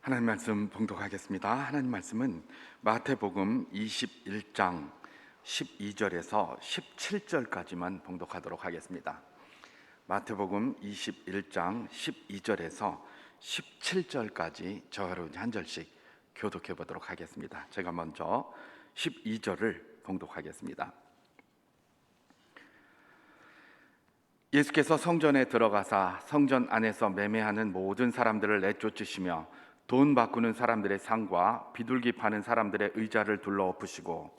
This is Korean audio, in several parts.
하나님 말씀 봉독하겠습니다. 하나님 말씀은 마태복음 21장 12절에서 17절까지만 봉독하도록 하겠습니다. 마태복음 21장 12절에서 17절까지 저와 한 절씩 교독해 보도록 하겠습니다. 제가 먼저 12절을 봉독하겠습니다. 예수께서 성전에 들어가사 성전 안에서 매매하는 모든 사람들을 내쫓으시며 돈 바꾸는 사람들의 상과 비둘기 파는 사람들의 의자를 둘러 엎으시고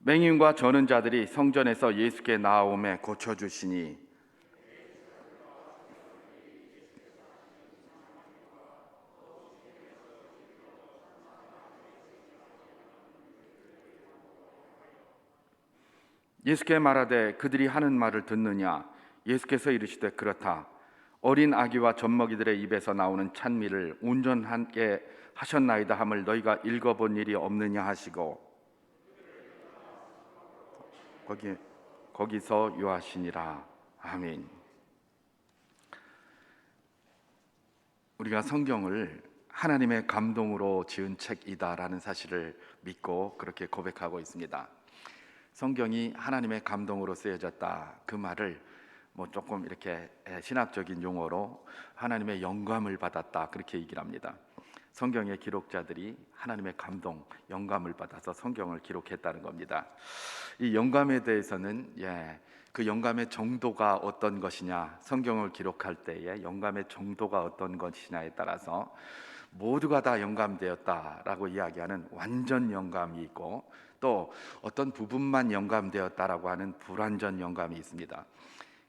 맹인과 저는 자들이 성전에서 예수께 나아오매 고쳐주시니 예수께 말하되 그들이 하는 말을 듣느냐? 예수께서 이르시되 그렇다. 어린 아기와 젖먹이들의 입에서 나오는 찬미를 온전하게 하셨나이다 함을 너희가 읽어본 일이 없느냐 하시고 거기서 요하시니라. 아멘. 우리가 성경을 하나님의 감동으로 지은 책이다라는 사실을 믿고 그렇게 고백하고 있습니다. 성경이 하나님의 감동으로 쓰여졌다, 그 말을 조금 이렇게 신학적인 용어로 하나님의 영감을 받았다, 그렇게 얘기를 합니다. 성경의 기록자들이 하나님의 감동, 영감을 받아서 성경을 기록했다는 겁니다. 이 영감에 대해서는 그 영감의 정도가 어떤 것이냐, 성경을 기록할 때에 영감의 정도가 어떤 것이냐에 따라서 모두가 다 영감되었다라고 이야기하는 완전 영감이 있고, 또 어떤 부분만 영감되었다라고 하는 불완전 영감이 있습니다.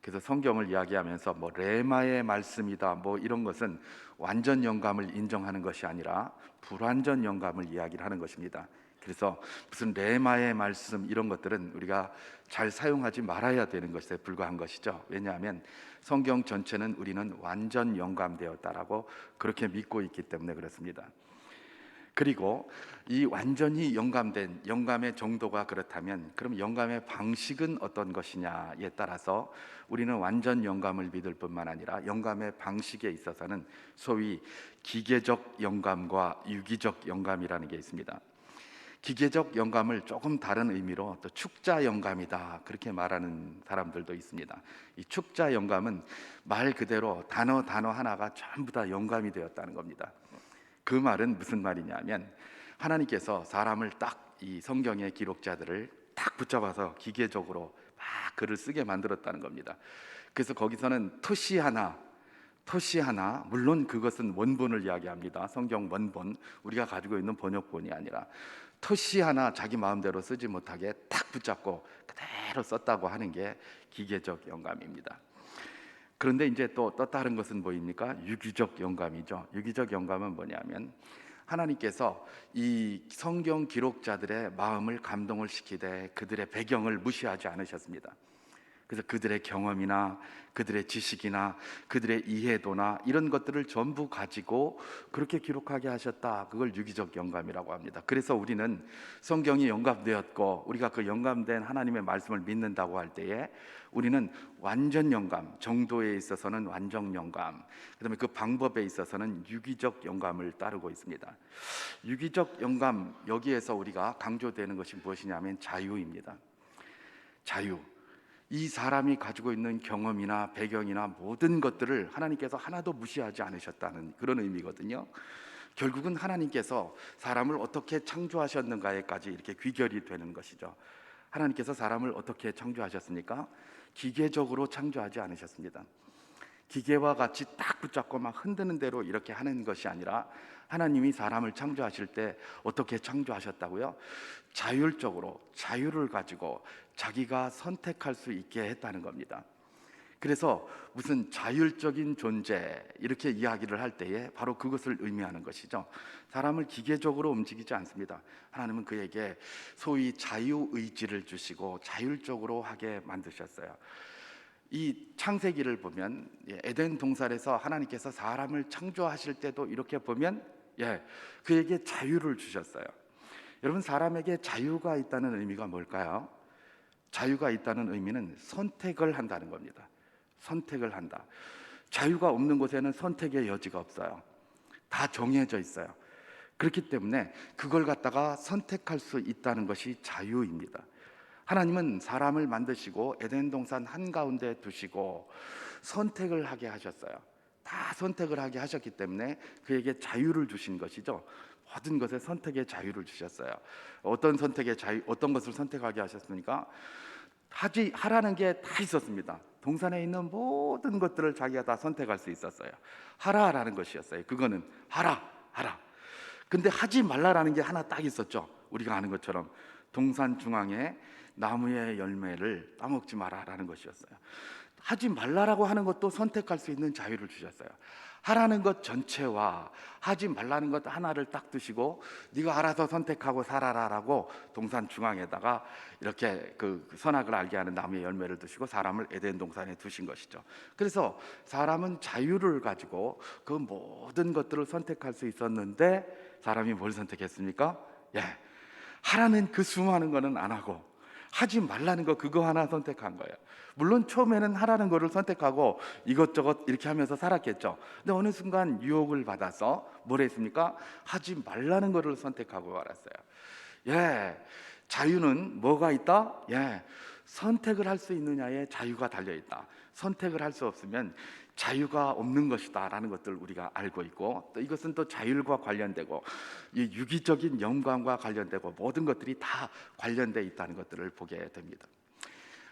그래서 성경을 이야기하면서 레마의 말씀이다 이런 것은 완전 영감을 인정하는 것이 아니라 불완전 영감을 이야기를 하는 것입니다. 그래서 무슨 레마의 말씀 이런 것들은 우리가 잘 사용하지 말아야 되는 것에 불과한 것이죠. 왜냐하면 성경 전체는 우리는 완전 영감되었다라고 그렇게 믿고 있기 때문에 그렇습니다. 그리고 이 완전히 영감된 영감의 정도가 그렇다면 그럼 영감의 방식은 어떤 것이냐에 따라서 우리는 완전 영감을 믿을 뿐만 아니라 영감의 방식에 있어서는 소위 기계적 영감과 유기적 영감이라는 게 있습니다. 기계적 영감을 조금 다른 의미로 또 축자 영감이다, 그렇게 말하는 사람들도 있습니다. 이 축자 영감은 말 그대로 단어 하나가 전부 다 영감이 되었다는 겁니다. 그 말은 무슨 말이냐면 하나님께서 사람을 딱 이 성경의 기록자들을 딱 붙잡아서 기계적으로 막 글을 쓰게 만들었다는 겁니다. 그래서 거기서는 토시 하나, 물론 그것은 원본을 이야기합니다. 성경 원본, 우리가 가지고 있는 번역본이 아니라 토시 하나 자기 마음대로 쓰지 못하게 딱 붙잡고 그대로 썼다고 하는 게 기계적 영감입니다. 그런데 이제 또 다른 것은 뭐입니까? 유기적 영감이죠. 유기적 영감은 뭐냐면 하나님께서 이 성경 기록자들의 마음을 감동을 시키되 그들의 배경을 무시하지 않으셨습니다. 그래서 그들의 경험이나 그들의 지식이나 그들의 이해도나 이런 것들을 전부 가지고 그렇게 기록하게 하셨다. 그걸 유기적 영감이라고 합니다. 그래서 우리는 성경이 영감되었고 우리가 그 영감된 하나님의 말씀을 믿는다고 할 때에 우리는 완전 영감, 정도에 있어서는 완전 영감, 그다음에 그 방법에 있어서는 유기적 영감을 따르고 있습니다. 유기적 영감, 여기에서 우리가 강조되는 것이 무엇이냐면 자유입니다. 자유. 이 사람이 가지고 있는 경험이나 배경이나 모든 것들을 하나님께서 하나도 무시하지 않으셨다는 그런 의미거든요. 결국은 하나님께서 사람을 어떻게 창조하셨는가에까지 이렇게 귀결이 되는 것이죠. 하나님께서 사람을 어떻게 창조하셨습니까? 기계적으로 창조하지 않으셨습니다. 기계와 같이 딱 붙잡고 막 흔드는 대로 이렇게 하는 것이 아니라 하나님이 사람을 창조하실 때 어떻게 창조하셨다고요? 자율적으로, 자유를 가지고 자기가 선택할 수 있게 했다는 겁니다. 그래서 무슨 자율적인 존재 이렇게 이야기를 할 때에 바로 그것을 의미하는 것이죠. 사람을 기계적으로 움직이지 않습니다. 하나님은 그에게 소위 자유의지를 주시고 자율적으로 하게 만드셨어요. 이 창세기를 보면 에덴 동산에서 하나님께서 사람을 창조하실 때도 이렇게 보면 그에게 자유를 주셨어요. 여러분, 사람에게 자유가 있다는 의미가 뭘까요? 자유가 있다는 의미는 선택을 한다는 겁니다. 선택을 한다. 자유가 없는 곳에는 선택의 여지가 없어요. 다 정해져 있어요. 그렇기 때문에 그걸 갖다가 선택할 수 있다는 것이 자유입니다. 하나님은 사람을 만드시고 에덴 동산 한가운데 두시고 선택을 하게 하셨어요. 다 선택을 하게 하셨기 때문에 그에게 자유를 주신 것이죠. 모든 것에 선택의 자유를 주셨어요. 어떤 선택의 자유, 어떤 것을 선택하게 하셨습니까? 하라는 게 다 있었습니다. 동산에 있는 모든 것들을 자기가 다 선택할 수 있었어요. 하라라는 것이었어요. 그거는 하라. 근데 하지 말라라는 게 하나 딱 있었죠. 우리가 아는 것처럼 동산 중앙에 나무의 열매를 따먹지 마라라는 것이었어요. 하지 말라라고 하는 것도 선택할 수 있는 자유를 주셨어요. 하라는 것 전체와 하지 말라는 것 하나를 딱 두시고 네가 알아서 선택하고 살아라라고 동산 중앙에다가 이렇게 그 선악을 알게 하는 나무의 열매를 두시고 사람을 에덴 동산에 두신 것이죠. 그래서 사람은 자유를 가지고 그 모든 것들을 선택할 수 있었는데 사람이 뭘 선택했습니까? 하라는 그 수많은 거는 안 하고 하지 말라는 거 그거 하나 선택한 거예요. 물론 처음에는 하라는 거를 선택하고 이것저것 이렇게 하면서 살았겠죠. 근데 어느 순간 유혹을 받아서 뭘 했습니까? 하지 말라는 거를 선택하고 말았어요. 자유는 뭐가 있다? 선택을 할 수 있느냐에 자유가 달려 있다. 선택을 할 수 없으면 자유가 없는 것이다 라는 것들을 우리가 알고 있고, 또 이것은 또 자율과 관련되고 이 유기적인 영광과 관련되고 모든 것들이 다 관련되어 있다는 것들을 보게 됩니다.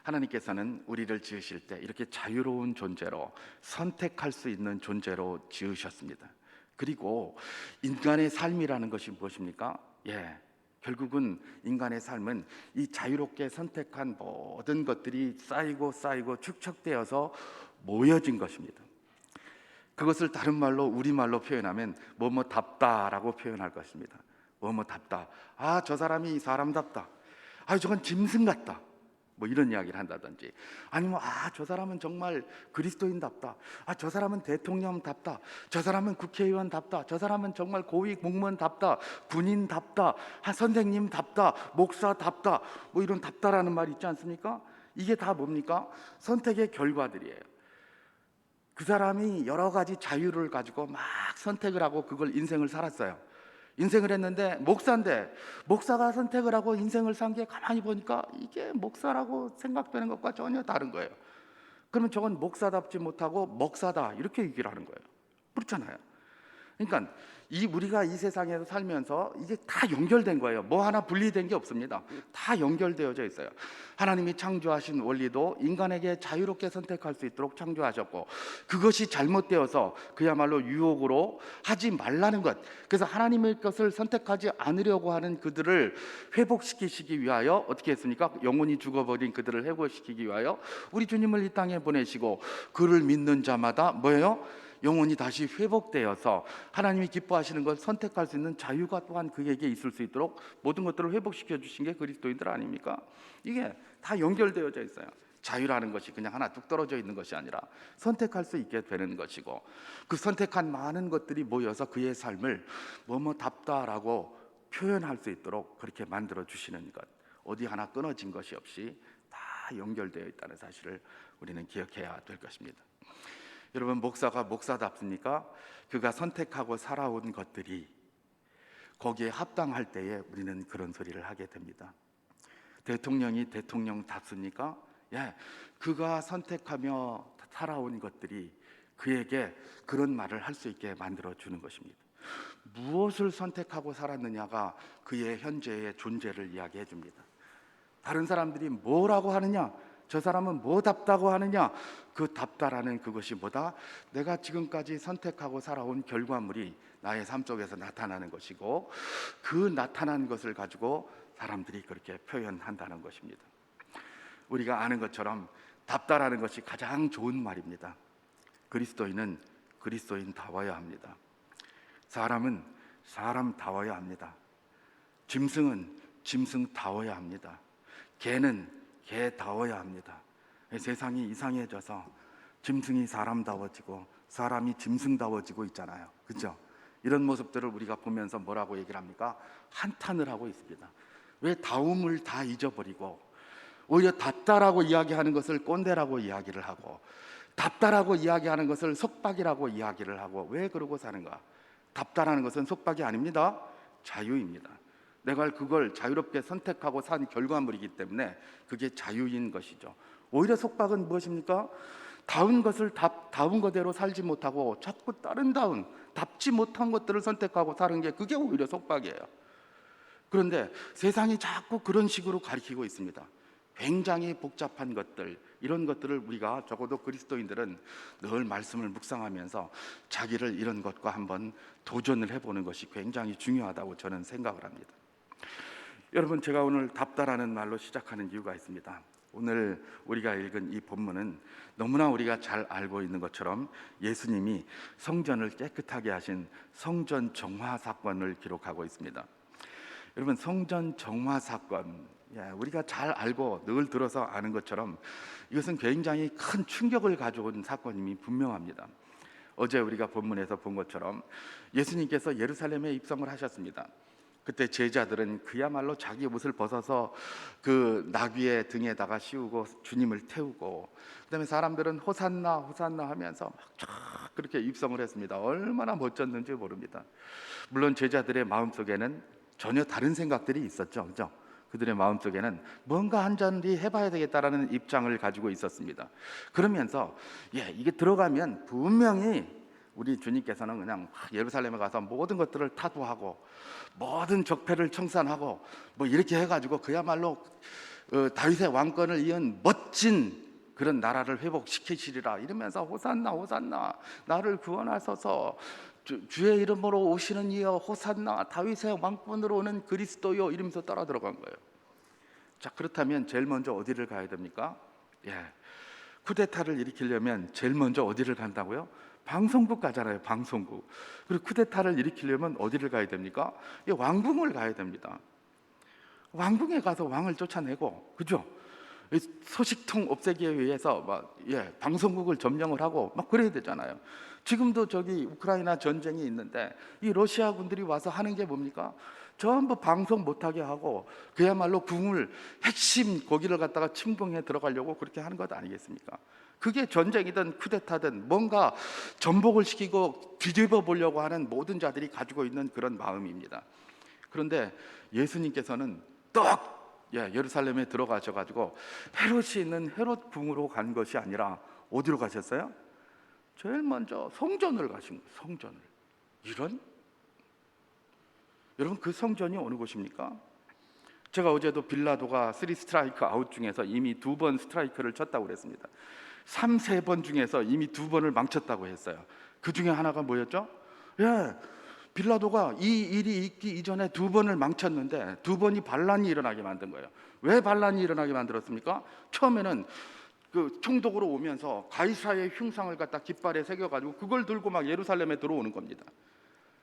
하나님께서는 우리를 지으실 때 이렇게 자유로운 존재로 선택할 수 있는 존재로 지으셨습니다. 그리고 인간의 삶이라는 것이 무엇입니까? 결국은 인간의 삶은 이 자유롭게 선택한 모든 것들이 쌓이고 축적되어서 모여진 것입니다. 그것을 다른 말로 우리말로 표현하면 뭐뭐답다라고 표현할 것입니다. 뭐뭐답다. 저 사람이 사람답다. 저건 짐승 같다. 뭐 이런 이야기를 한다든지, 아니면 저 사람은 정말 그리스도인답다. 저 사람은 대통령답다. 저 사람은 국회의원답다. 저 사람은 정말 고위 공무원답다. 군인답다. 선생님답다. 목사답다. 뭐 이런 답다라는 말이 있지 않습니까? 이게 다 뭡니까? 선택의 결과들이에요. 그 사람이 여러 가지 자유를 가지고 막 선택을 하고 그걸 인생을 살았어요. 인생을 했는데 목사가 선택을 하고 인생을 산 게 가만히 보니까 이게 목사라고 생각되는 것과 전혀 다른 거예요. 그러면 저건 목사답지 못하고 먹사다 이렇게 얘기를 하는 거예요. 그렇잖아요. 그러니까 우리가 이 세상에서 살면서 이게 다 연결된 거예요. 뭐 하나 분리된 게 없습니다. 다 연결되어져 있어요. 하나님이 창조하신 원리도 인간에게 자유롭게 선택할 수 있도록 창조하셨고, 그것이 잘못되어서 그야말로 유혹으로 하지 말라는 것, 그래서 하나님의 것을 선택하지 않으려고 하는 그들을 회복시키시기 위하여 어떻게 했습니까? 영혼이 죽어버린 그들을 회복시키기 위하여 우리 주님을 이 땅에 보내시고, 그를 믿는 자마다 뭐예요? 영혼이 다시 회복되어서 하나님이 기뻐하시는 걸 선택할 수 있는 자유가 또한 그에게 있을 수 있도록 모든 것들을 회복시켜 주신 게 그리스도인들 아닙니까? 이게 다 연결되어져 있어요. 자유라는 것이 그냥 하나 뚝 떨어져 있는 것이 아니라 선택할 수 있게 되는 것이고, 그 선택한 많은 것들이 모여서 그의 삶을 뭐뭐답다라고 표현할 수 있도록 그렇게 만들어 주시는 것, 어디 하나 끊어진 것이 없이 다 연결되어 있다는 사실을 우리는 기억해야 될 것입니다. 여러분, 목사가 목사답습니까? 그가 선택하고 살아온 것들이 거기에 합당할 때에 우리는 그런 소리를 하게 됩니다. 대통령이 대통령답습니까? 그가 선택하며 살아온 것들이 그에게 그런 말을 할 수 있게 만들어 주는 것입니다. 무엇을 선택하고 살았느냐가 그의 현재의 존재를 이야기해 줍니다. 다른 사람들이 뭐라고 하느냐, 저 사람은 뭐답다고 하느냐, 그 답다라는 그것이 뭐다? 내가 지금까지 선택하고 살아온 결과물이 나의 삶 속에서 나타나는 것이고, 그 나타난 것을 가지고 사람들이 그렇게 표현한다는 것입니다. 우리가 아는 것처럼 답다라는 것이 가장 좋은 말입니다. 그리스도인은 그리스도인다워야 합니다. 사람은 사람다워야 합니다. 짐승은 짐승다워야 합니다. 개는 개다워야 합니다. 세상이 이상해져서 짐승이 사람다워지고 사람이 짐승다워지고 있잖아요. 그렇죠? 이런 모습들을 우리가 보면서 뭐라고 얘기를 합니까? 한탄을 하고 있습니다. 왜 다움을 다 잊어버리고 오히려 답다라고 이야기하는 것을 꼰대라고 이야기를 하고, 답다라고 이야기하는 것을 속박이라고 이야기를 하고, 왜 그러고 사는가? 답다라는 것은 속박이 아닙니다. 자유입니다. 내가 그걸 자유롭게 선택하고 산 결과물이기 때문에 그게 자유인 것이죠. 오히려 속박은 무엇입니까? 다운 것을 다운 거대로 살지 못하고 자꾸 다른 답지 못한 것들을 선택하고 사는 게, 그게 오히려 속박이에요. 그런데 세상이 자꾸 그런 식으로 가리키고 있습니다. 굉장히 복잡한 것들, 이런 것들을 우리가, 적어도 그리스도인들은 늘 말씀을 묵상하면서 자기를 이런 것과 한번 도전을 해보는 것이 굉장히 중요하다고 저는 생각을 합니다. 여러분, 제가 오늘 답다라는 말로 시작하는 이유가 있습니다. 오늘 우리가 읽은 이 본문은 너무나 우리가 잘 알고 있는 것처럼 예수님이 성전을 깨끗하게 하신 성전 정화 사건을 기록하고 있습니다. 여러분, 성전 정화 사건, 우리가 잘 알고 늘 들어서 아는 것처럼 이것은 굉장히 큰 충격을 가져온 사건임이 분명합니다. 어제 우리가 본문에서 본 것처럼 예수님께서 예루살렘에 입성을 하셨습니다. 그때 제자들은 그야말로 자기 옷을 벗어서 그 나귀의 등에다가 씌우고 주님을 태우고, 그다음에 사람들은 호산나 호산나 하면서 막 그렇게 입성을 했습니다. 얼마나 멋졌는지 모릅니다. 물론 제자들의 마음속에는 전혀 다른 생각들이 있었죠, 그죠? 그들의 마음속에는 뭔가 한 자리 해봐야 되겠다라는 입장을 가지고 있었습니다. 그러면서 이게 들어가면 분명히 우리 주님께서는 그냥 예루살렘에 가서 모든 것들을 타도하고 모든 적폐를 청산하고 뭐 이렇게 해가지고 그야말로 다윗의 왕권을 이은 멋진 그런 나라를 회복시키시리라 이러면서 호산나 호산나, 나를 구원하소서, 주의 이름으로 오시는 이여 호산나, 다윗의 왕권으로 오는 그리스도요 이러면서 따라 들어간 거예요. 자, 그렇다면 제일 먼저 어디를 가야 됩니까? 쿠데타를 일으키려면 제일 먼저 어디를 간다고요? 방송국 가잖아요, 방송국. 그리고 쿠데타를 일으키려면 어디를 가야 됩니까? 왕궁을 가야 됩니다. 왕궁에 가서 왕을 쫓아내고, 그죠? 소식통 없애기에 위해서 방송국을 점령을 하고 막 그래야 되잖아요. 지금도 저기 우크라이나 전쟁이 있는데 이 러시아 군들이 와서 하는 게 뭡니까? 전부 방송 못하게 하고 그야말로 궁을, 핵심 거기를 갖다가 침공해 들어가려고 그렇게 하는 것 아니겠습니까? 그게 전쟁이든 쿠데타든 뭔가 전복을 시키고 뒤집어 보려고 하는 모든 자들이 가지고 있는 그런 마음입니다. 그런데 예수님께서는 떡 예루살렘에 들어가셔가지고 헤롯이 있는 헤롯 궁으로 간 것이 아니라 어디로 가셨어요? 제일 먼저 성전을 가신 거예요. 성전을. 이런? 여러분, 그 성전이 어느 곳입니까? 제가 어제도 빌라도가 3 스트라이크 아웃 중에서 이미 2번 스트라이크를 쳤다고 그랬습니다. 3, 3번 중에서 이미 2번을 망쳤다고 했어요. 그 중에 하나가 뭐였죠? 빌라도가 이 일이 있기 이전에 2번을 망쳤는데 2번이 반란이 일어나게 만든 거예요. 왜 반란이 일어나게 만들었습니까? 처음에는 그 총독으로 오면서 가이사의 흉상을 갖다 깃발에 새겨가지고 그걸 들고 막 예루살렘에 들어오는 겁니다.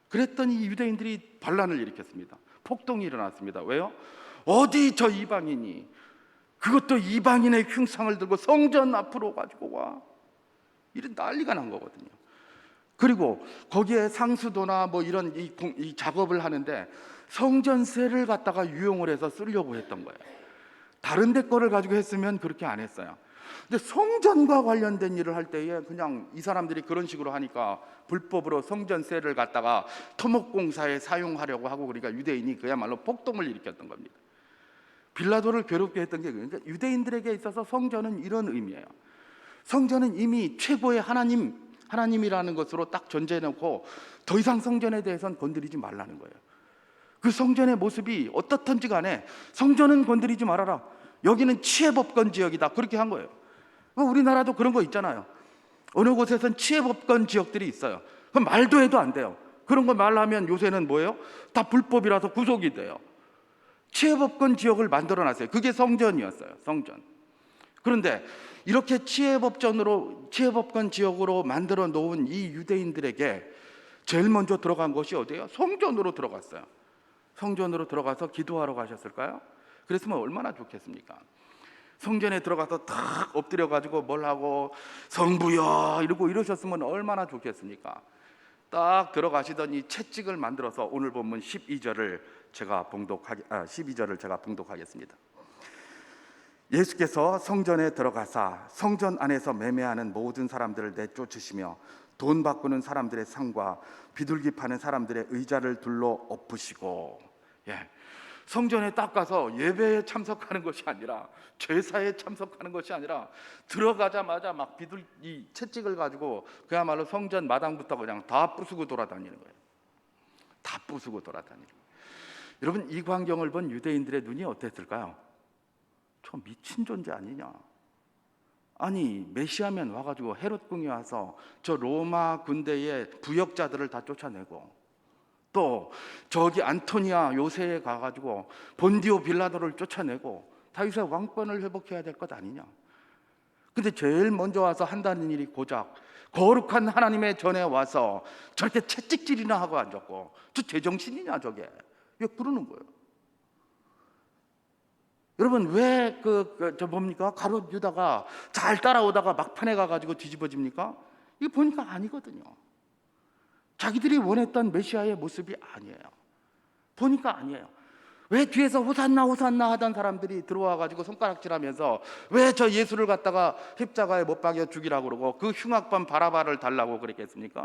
그랬더니 유대인들이 반란을 일으켰습니다. 폭동이 일어났습니다. 왜요? 어디 저 이방인이, 그것도 이방인의 흉상을 들고 성전 앞으로 가지고 와, 이런 난리가 난 거거든요. 그리고 거기에 상수도나 뭐 이런 이 작업을 하는데 성전세를 갖다가 유용을 해서 쓰려고 했던 거예요. 다른 데 거를 가지고 했으면 그렇게 안 했어요. 근데 성전과 관련된 일을 할 때에 그냥 이 사람들이 그런 식으로 하니까 불법으로 성전세를 갖다가 토목공사에 사용하려고 하고, 그러니까 유대인이 그야말로 폭동을 일으켰던 겁니다. 빌라도를 괴롭게 했던 게, 그러니까 유대인들에게 있어서 성전은 이런 의미예요. 성전은 이미 최고의 하나님이라는 것으로 딱 전제해놓고 더 이상 성전에 대해서는 건드리지 말라는 거예요. 그 성전의 모습이 어떻든지 간에 성전은 건드리지 말아라, 여기는 치해법권 지역이다, 그렇게 한 거예요. 우리나라도 그런 거 있잖아요. 어느 곳에선 치해법권 지역들이 있어요. 그럼 말도 해도 안 돼요. 그런 거 말하면 요새는 뭐예요? 다 불법이라서 구속이 돼요. 치해법권 지역을 만들어놨어요. 그게 성전이었어요, 성전. 그런데 이렇게 치해법권 지역으로 만들어 놓은 이 유대인들에게 제일 먼저 들어간 것이 어디예요? 성전으로 들어갔어요. 성전으로 들어가서 기도하러 가셨을까요? 그랬으면 얼마나 좋겠습니까? 성전에 들어가서 탁 엎드려 가지고 뭘 하고 성부여 이러고 이러셨으면 얼마나 좋겠습니까? 딱 들어가시더니 채찍을 만들어서 오늘 본문 12절을 제가 봉독하겠습니다. 예수께서 성전에 들어가사 성전 안에서 매매하는 모든 사람들을 내쫓으시며 돈 바꾸는 사람들의 상과 비둘기 파는 사람들의 의자를 둘러 엎으시고, 성전에 딱 가서 예배에 참석하는 것이 아니라, 제사에 참석하는 것이 아니라, 들어가자마자 막 비둘기 채찍을 가지고 그야말로 성전 마당부터 그냥 다 부수고 돌아다니는 거예요. 다 부수고 다니는 거예요. 여러분, 이 광경을 본 유대인들의 눈이 어땠을까요? 저 미친 존재 아니냐? 아니, 메시아면 와가지고 헤롯궁에 와서 저 로마 군대의 부역자들을 다 쫓아내고, 또 저기 안토니아 요새에 가가지고 본디오 빌라도를 쫓아내고 다윗의 왕권을 회복해야 될 것 아니냐? 근데 제일 먼저 와서 한다는 일이 고작 거룩한 하나님의 전에 와서 저렇게 채찍질이나 하고 앉았고, 저 제정신이냐 저게? 왜 그러는 거예요? 여러분, 왜 가룟 유다가 잘 따라오다가 막판에 가가지고 뒤집어집니까? 이거 보니까 아니거든요. 자기들이 원했던 메시아의 모습이 아니에요. 보니까 아니에요. 왜 뒤에서 호산나 호산나 하던 사람들이 들어와가지고 손가락질하면서 왜 저 예수를 갖다가 십자가에 못 박여 죽이라고 그러고 그 흉악범 바라바를 달라고 그랬겠습니까?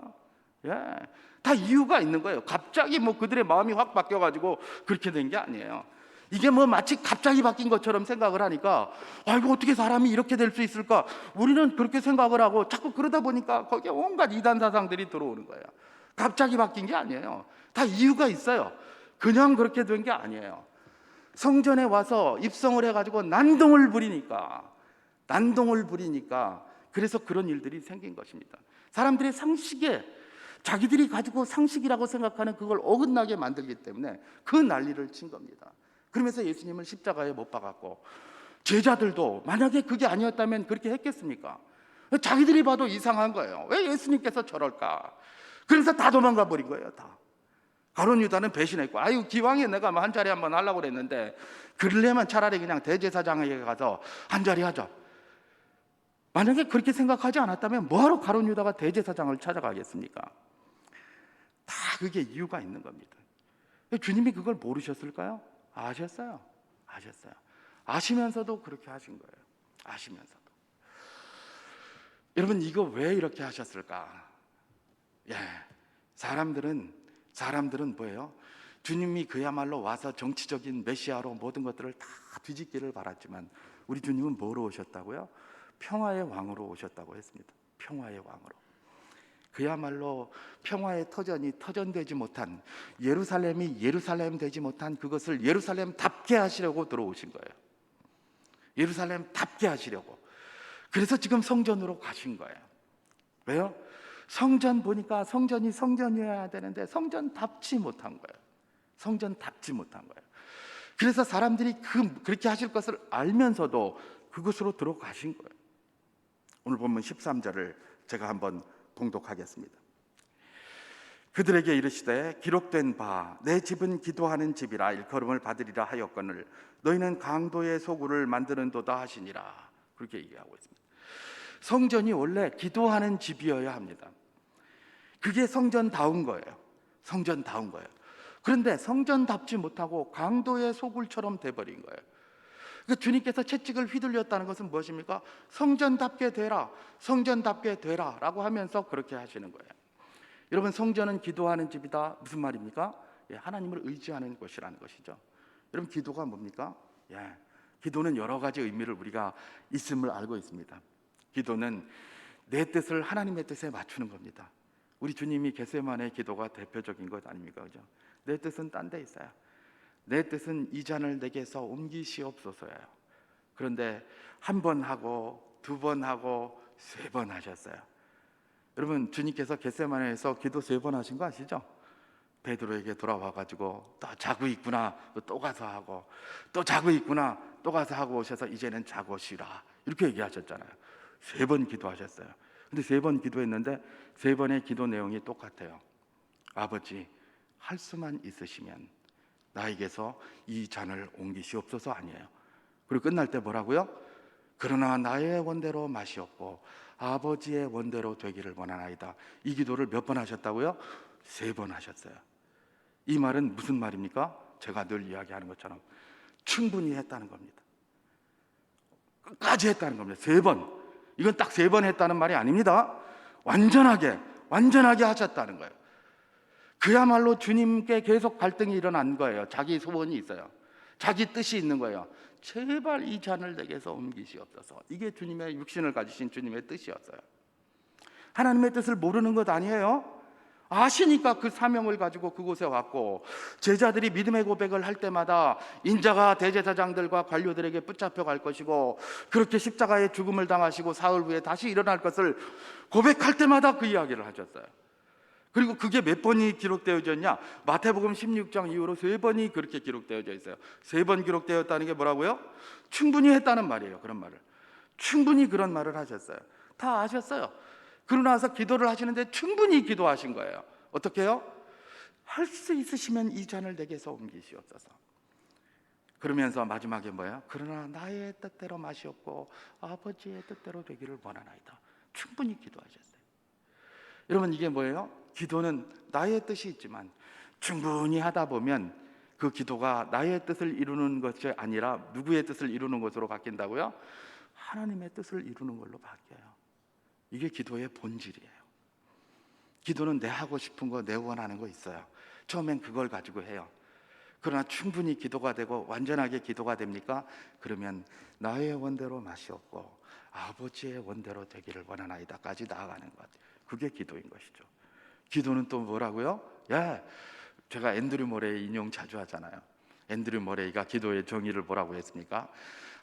다 이유가 있는 거예요. 갑자기 그들의 마음이 확 바뀌어가지고 그렇게 된 게 아니에요. 이게 마치 갑자기 바뀐 것처럼 생각을 하니까, 이거 어떻게 사람이 이렇게 될 수 있을까? 우리는 그렇게 생각을 하고 자꾸 그러다 보니까 거기에 온갖 이단 사상들이 들어오는 거예요. 갑자기 바뀐 게 아니에요. 다 이유가 있어요. 그냥 그렇게 된 게 아니에요. 성전에 와서 입성을 해가지고 난동을 부리니까 그래서 그런 일들이 생긴 것입니다. 사람들의 상식에, 자기들이 가지고 상식이라고 생각하는 그걸 어긋나게 만들기 때문에 그 난리를 친 겁니다. 그러면서 예수님을 십자가에 못 박았고, 제자들도 만약에 그게 아니었다면 그렇게 했겠습니까? 자기들이 봐도 이상한 거예요. 왜 예수님께서 저럴까? 그래서 다 도망가 버린 거예요. 다. 가룟 유다는 배신했고, 기왕에 내가 한 자리 한번 하려고 그랬는데 그러려면 차라리 그냥 대제사장에게 가서 한 자리 하자. 만약에 그렇게 생각하지 않았다면 뭐하러 가룟 유다가 대제사장을 찾아가겠습니까? 다 그게 이유가 있는 겁니다. 주님이 그걸 모르셨을까요? 아셨어요. 아시면서도 그렇게 하신 거예요. 아시면서도. 여러분, 이거 왜 이렇게 하셨을까? 사람들은 뭐예요? 주님이 그야말로 와서 정치적인 메시아로 모든 것들을 다 뒤집기를 바랐지만, 우리 주님은 뭐로 오셨다고요? 평화의 왕으로 오셨다고 했습니다. 평화의 왕으로. 그야말로 평화의 터전되지 못한, 예루살렘이 예루살렘 되지 못한 그것을 예루살렘답게 하시려고 들어오신 거예요. 예루살렘답게 하시려고. 그래서 지금 성전으로 가신 거예요. 왜요? 성전 보니까 성전이 성전이어야 되는데 성전답지 못한 거예요. 그래서 사람들이 그렇게 하실 것을 알면서도 그곳으로 들어가신 거예요. 오늘 본문 13절을 제가 한번 봉독하겠습니다. 그들에게 이르시되 기록된 바 내 집은 기도하는 집이라 일컬음을 받으리라 하였거늘 너희는 강도의 소굴을 만드는도다 하시니라. 그렇게 얘기하고 있습니다. 성전이 원래 기도하는 집이어야 합니다. 그게 성전다운 거예요. 그런데 성전답지 못하고 강도의 소굴처럼 돼버린 거예요. 그러니까 주님께서 채찍을 휘둘렸다는 것은 무엇입니까? 성전답게 되라 라고 하면서 그렇게 하시는 거예요. 여러분, 성전은 기도하는 집이다. 무슨 말입니까? 하나님을 의지하는 곳이라는 것이죠. 여러분, 기도가 뭡니까? 기도는 여러 가지 의미를 우리가 있음을 알고 있습니다. 기도는 내 뜻을 하나님의 뜻에 맞추는 겁니다. 우리 주님이 겟세마네 기도가 대표적인 것 아닙니까? 그죠? 내 뜻은 딴 데 있어요. 내 뜻은 이 잔을 내게서 옮기시옵소서예요. 그런데 한 번 하고 두 번 하고 세 번 하셨어요. 여러분, 주님께서 겟세마네에서 기도 3번 하신 거 아시죠? 베드로에게 돌아와가지고 또 자고 있구나 또 가서 하고, 또 자고 있구나 또 가서 하고 오셔서 이제는 자고 쉬라 이렇게 얘기하셨잖아요. 3번 기도하셨어요. 근데 3번 기도했는데 3번의 기도 내용이 똑같아요. 아버지, 할 수만 있으시면 나에게서 이 잔을 옮기시옵소서 아니에요. 그리고 끝날 때 뭐라고요? 그러나 나의 원대로 마시옵고 아버지의 원대로 되기를 원하나이다. 이 기도를 몇 번 하셨다고요? 3번 하셨어요. 이 말은 무슨 말입니까? 제가 늘 이야기하는 것처럼 충분히 했다는 겁니다. 끝까지 했다는 겁니다. 3번. 이건 딱 3번 했다는 말이 아닙니다. 완전하게 하셨다는 거예요. 그야말로 주님께 계속 갈등이 일어난 거예요. 자기 소원이 있어요. 자기 뜻이 있는 거예요. 제발 이 잔을 내게서 옮기시옵소서. 이게 주님의 육신을 가지신 주님의 뜻이었어요. 하나님의 뜻을 모르는 것 아니에요. 아시니까 그 사명을 가지고 그곳에 왔고, 제자들이 믿음의 고백을 할 때마다 인자가 대제사장들과 관료들에게 붙잡혀 갈 것이고 그렇게 십자가의 죽음을 당하시고 사흘 후에 다시 일어날 것을 고백할 때마다 그 이야기를 하셨어요. 그리고 그게 몇 번이 기록되어져 있냐? 마태복음 16장 이후로 3번이 그렇게 기록되어져 있어요. 3번 기록되었다는 게 뭐라고요? 충분히 했다는 말이에요. 그런 말을 충분히 그런 말을 하셨어요. 다 아셨어요. 그러고 나서 기도를 하시는데 충분히 기도하신 거예요. 어떻게 해요? 할 수 있으시면 이 잔을 내게서 옮기시옵소서. 그러면서 마지막에 뭐예요? 그러나 나의 뜻대로 마시옵고 아버지의 뜻대로 되기를 원하나이다. 충분히 기도하셨어요. 여러분, 이게 뭐예요? 기도는 나의 뜻이 있지만 충분히 하다 보면 그 기도가 나의 뜻을 이루는 것이 아니라 누구의 뜻을 이루는 것으로 바뀐다고요? 하나님의 뜻을 이루는 걸로 바뀌어요. 이게 기도의 본질이에요. 기도는 내 하고 싶은 거, 내 원하는 거 있어요. 처음엔 그걸 가지고 해요. 그러나 충분히 기도가 되고 완전하게 기도가 됩니까? 그러면 나의 원대로 마시옵고 아버지의 원대로 되기를 원하나이다까지 나아가는 것. 그게 기도인 것이죠. 기도는 또 뭐라고요? 제가 앤드류 모레이 인용 자주 하잖아요. 앤드류 모레이가 기도의 정의를 뭐라고 했습니까?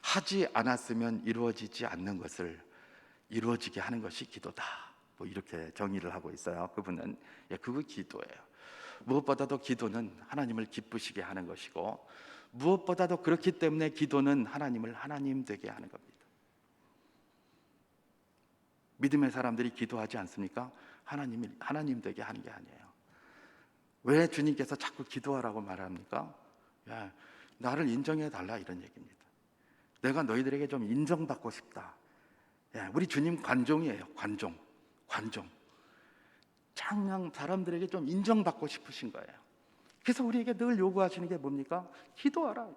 하지 않았으면 이루어지지 않는 것을 이루어지게 하는 것이 기도다. 뭐 이렇게 정의를 하고 있어요. 그분은 그거 기도예요. 무엇보다도 기도는 하나님을 기쁘시게 하는 것이고, 무엇보다도 그렇기 때문에 기도는 하나님을 하나님 되게 하는 겁니다. 믿음의 사람들이 기도하지 않습니까? 하나님이 하나님 되게 하는 게 아니에요. 왜 주님께서 자꾸 기도하라고 말합니까? 나를 인정해 달라, 이런 얘기입니다. 내가 너희들에게 좀 인정받고 싶다. 우리 주님 관종이에요. 관종. 그냥 사람들에게 좀 인정받고 싶으신 거예요. 그래서 우리에게 늘 요구하시는 게 뭡니까? 기도하라.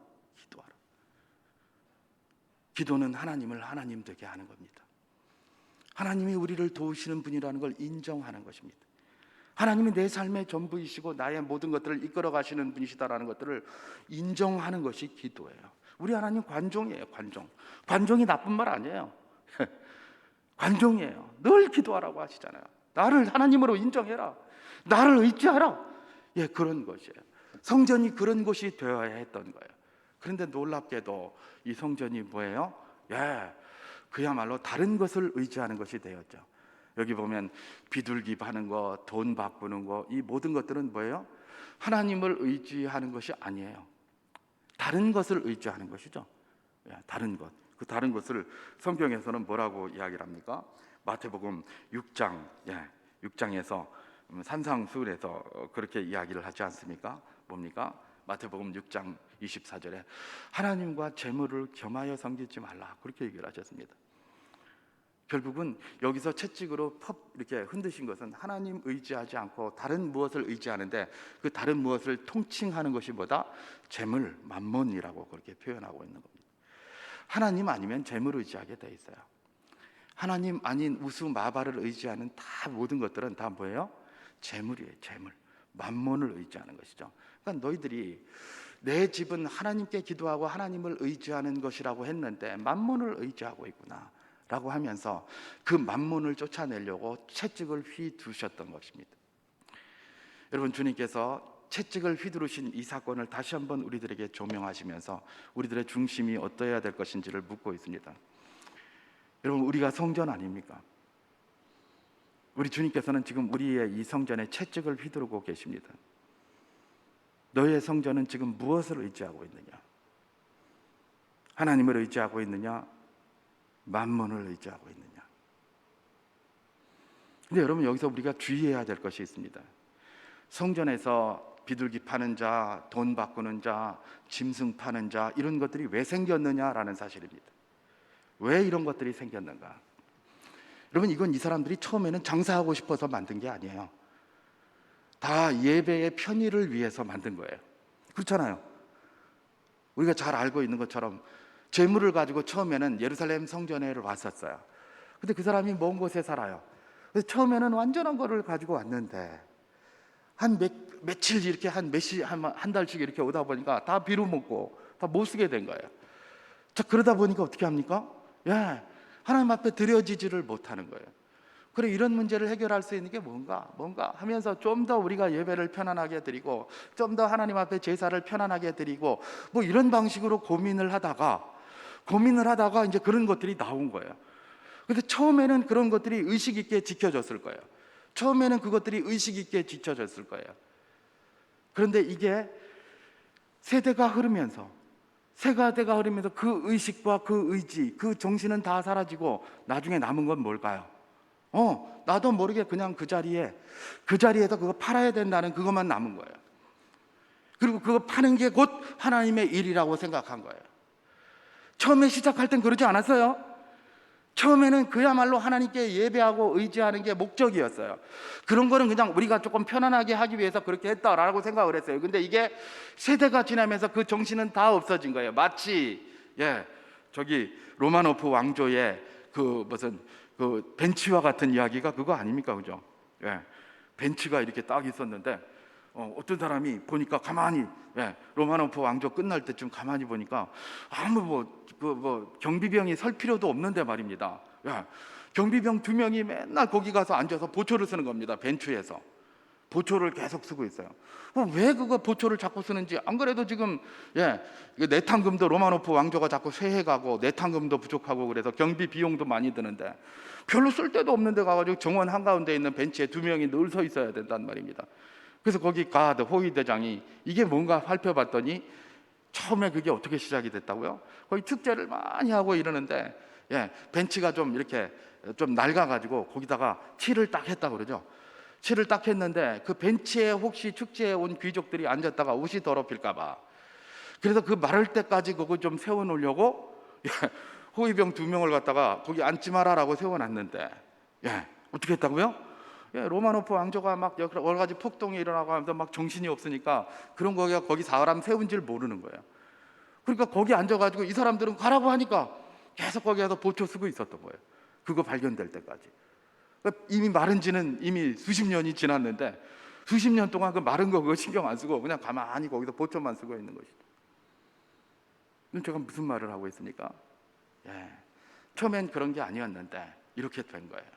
기도는 하나님을 하나님 되게 하는 겁니다. 하나님이 우리를 도우시는 분이라는 걸 인정하는 것입니다. 하나님이 내 삶의 전부이시고 나의 모든 것들을 이끌어 가시는 분이시다라는 것들을 인정하는 것이 기도예요. 우리 하나님 관종이에요. 관종이 나쁜 말 아니에요. 관종이에요. 늘 기도하라고 하시잖아요. 나를 하나님으로 인정해라. 나를 의지하라. 그런 것이에요. 성전이 그런 곳이 되어야 했던 거예요. 그런데 놀랍게도 이 성전이 뭐예요? 그야말로 다른 것을 의지하는 것이 되었죠. 여기 보면 비둘기 파는 거, 돈 바꾸는 거, 이 모든 것들은 뭐예요? 하나님을 의지하는 것이 아니에요. 다른 것을 의지하는 것이죠. 다른 것. 그 다른 것을 성경에서는 뭐라고 이야기를 합니까? 마태복음 6장에서 산상수훈에서 그렇게 이야기를 하지 않습니까? 뭡니까? 마태복음 6장 24절에 하나님과 재물을 겸하여 섬기지 말라, 그렇게 얘기를 하셨습니다. 결국은 여기서 채찍으로 이렇게 흔드신 것은 하나님 의지하지 않고 다른 무엇을 의지하는데, 그 다른 무엇을 통칭하는 것이 뭐다? 재물, 만몬이라고 그렇게 표현하고 있는 겁니다. 하나님 아니면 재물을 의지하게 돼 있어요. 하나님 아닌 우수 마발을 의지하는 다 모든 것들은 다 뭐예요? 재물이에요. 재물, 만몬을 의지하는 것이죠. 그러니까 너희들이 내 집은 하나님께 기도하고 하나님을 의지하는 것이라고 했는데 만몬을 의지하고 있구나 라고 하면서 그 만몬을 쫓아내려고 채찍을 휘두셨던 것입니다. 여러분, 주님께서 채찍을 휘두르신 이 사건을 다시 한번 우리들에게 조명하시면서 우리들의 중심이 어떠해야 될 것인지를 묻고 있습니다. 여러분, 우리가 성전 아닙니까? 우리 주님께서는 지금 우리의 이 성전에 채찍을 휘두르고 계십니다. 너희의 성전은 지금 무엇을 의지하고 있느냐? 하나님을 의지하고 있느냐? 만몬을 의지하고 있느냐? 근데 여러분, 여기서 우리가 주의해야 될 것이 있습니다. 성전에서 비둘기 파는 자, 돈 바꾸는 자, 짐승 파는 자, 이런 것들이 왜 생겼느냐라는 사실입니다. 왜 이런 것들이 생겼는가? 여러분, 이건 이 사람들이 처음에는 장사하고 싶어서 만든 게 아니에요. 다 예배의 편의를 위해서 만든 거예요. 그렇잖아요. 우리가 잘 알고 있는 것처럼 재물을 가지고 처음에는 예루살렘 성전에를 왔었어요. 근데 그 사람이 먼 곳에 살아요. 그래서 처음에는 완전한 거를 가지고 왔는데 한 며칠 이렇게 한 달씩 이렇게 오다 보니까 다 비로먹고 다 못 쓰게 된 거예요. 자, 그러다 보니까 어떻게 합니까? 예, 하나님 앞에 드려지지를 못하는 거예요. 그래, 이런 문제를 해결할 수 있는 게 뭔가 하면서 좀 더 우리가 예배를 편안하게 드리고 좀 더 하나님 앞에 제사를 편안하게 드리고 뭐 이런 방식으로 고민을 하다가 이제 그런 것들이 나온 거예요. 근데 처음에는 그런 것들이 의식 있게 지켜졌을 거예요. 처음에는 그것들이 의식 있게 지켜졌을 거예요. 그런데 이게 세대가 흐르면서 그 의식과 그 의지, 그 정신은 다 사라지고 나중에 남은 건 뭘까요? 나도 모르게 그냥 그 자리에서 그거 팔아야 된다는 그것만 남은 거예요. 그리고 그거 파는 게 곧 하나님의 일이라고 생각한 거예요. 처음에 시작할 땐 그러지 않았어요. 처음에는 그야말로 하나님께 예배하고 의지하는 게 목적이었어요. 그런 거는 그냥 우리가 조금 편안하게 하기 위해서 그렇게 했다라고 생각을 했어요. 근데 이게 세대가 지나면서 그 정신은 다 없어진 거예요. 마치 저기 로마노프 왕조의 그 무슨 그 벤치와 같은 이야기가 그거 아닙니까, 그죠? 벤치가 이렇게 딱 있었는데 어떤 사람이 보니까 가만히 로마노프 왕조 끝날 때쯤 가만히 보니까 아무 경비병이 설 필요도 없는데 말입니다. 경비병 2명이 맨날 거기 가서 앉아서 보초를 쓰는 겁니다. 벤치에서 보초를 계속 쓰고 있어요. 왜 그거 보초를 자꾸 쓰는지. 안 그래도 지금 내탕금도 로마노프 왕조가 자꾸 쇠해가고 내탕금도 부족하고 그래서 경비 비용도 많이 드는데 별로 쓸 데도 없는 데 가가지고 정원 한가운데 있는 벤치에 2명이 늘 서 있어야 된단 말입니다. 그래서 거기 가드 호위대장이 이게 뭔가 살펴봤더니 처음에 그게 어떻게 시작이 됐다고요? 거기 축제를 많이 하고 이러는데 벤치가 좀 이렇게 좀 낡아가지고 거기다가 칠을 딱 했다고 그러죠. 칠을 딱 했는데 그 벤치에 혹시 축제에 온 귀족들이 앉았다가 옷이 더럽힐까봐 그래서 그 마를 때까지 그거 좀 세워놓으려고 호위병 2명을 갖다가 거기 앉지 마라라고 세워놨는데 어떻게 했다고요? 로마노프 왕조가 막 여러 가지 폭동이 일어나고 하면서 막 정신이 없으니까 그런 거기 사람 세운 줄 모르는 거예요. 그러니까 거기 앉아가지고 이 사람들은 가라고 하니까 계속 거기에서 보초 쓰고 있었던 거예요. 그거 발견될 때까지. 그러니까 이미 마른 지는 이미 수십 년이 지났는데 수십 년 동안 그 마른 거 그거 신경 안 쓰고 그냥 가만히 거기서 보초만 쓰고 있는 것이죠. 제가 무슨 말을 하고 있습니까? 처음엔 그런 게 아니었는데 이렇게 된 거예요.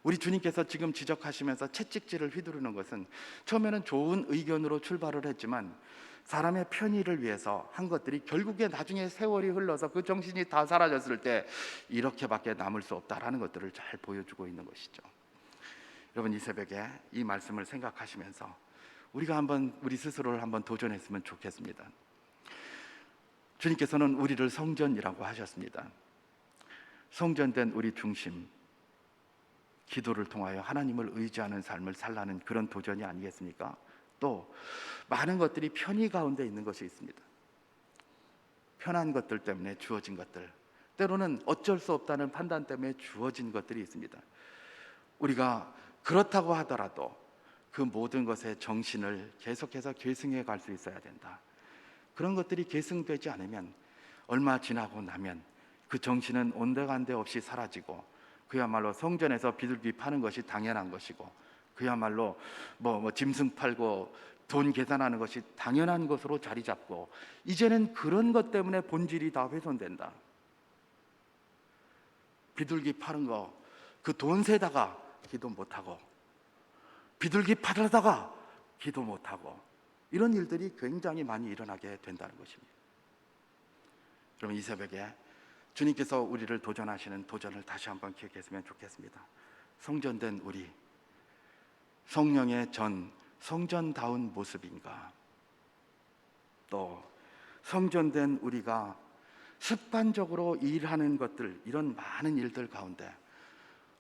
우리 주님께서 지금 지적하시면서 채찍질을 휘두르는 것은 처음에는 좋은 의견으로 출발을 했지만 사람의 편의를 위해서 한 것들이 결국에 나중에 세월이 흘러서 그 정신이 다 사라졌을 때 이렇게밖에 남을 수 없다라는 것들을 잘 보여주고 있는 것이죠. 여러분, 이 새벽에 이 말씀을 생각하시면서 우리가 한번 우리 스스로를 한번 도전했으면 좋겠습니다. 주님께서는 우리를 성전이라고 하셨습니다. 성전된 우리 중심, 기도를 통하여 하나님을 의지하는 삶을 살라는 그런 도전이 아니겠습니까? 또 많은 것들이 편의 가운데 있는 것이 있습니다. 편한 것들 때문에 주어진 것들, 때로는 어쩔 수 없다는 판단 때문에 주어진 것들이 있습니다. 우리가 그렇다고 하더라도 그 모든 것의 정신을 계속해서 계승해 갈 수 있어야 된다. 그런 것들이 계승되지 않으면 얼마 지나고 나면 그 정신은 온데간데 없이 사라지고 그야말로 성전에서 비둘기 파는 것이 당연한 것이고 그야말로 짐승 팔고 돈 계산하는 것이 당연한 것으로 자리 잡고 이제는 그런 것 때문에 본질이 다 훼손된다. 비둘기 파는 거 그 돈 세다가 기도 못하고 비둘기 팔다가 기도 못하고 이런 일들이 굉장히 많이 일어나게 된다는 것입니다. 그럼 이 새벽에 주님께서 우리를 도전하시는 도전을 다시 한번 기억했으면 좋겠습니다. 성전된 우리, 성령의 성전다운 모습인가? 또 성전된 우리가 습관적으로 일하는 것들, 이런 많은 일들 가운데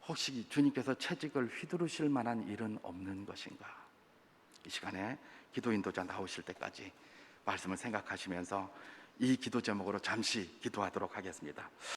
혹시 주님께서 채찍을 휘두르실 만한 일은 없는 것인가? 이 시간에 기도 인도자 나오실 때까지 말씀을 생각하시면서 이 기도 제목으로 잠시 기도하도록 하겠습니다.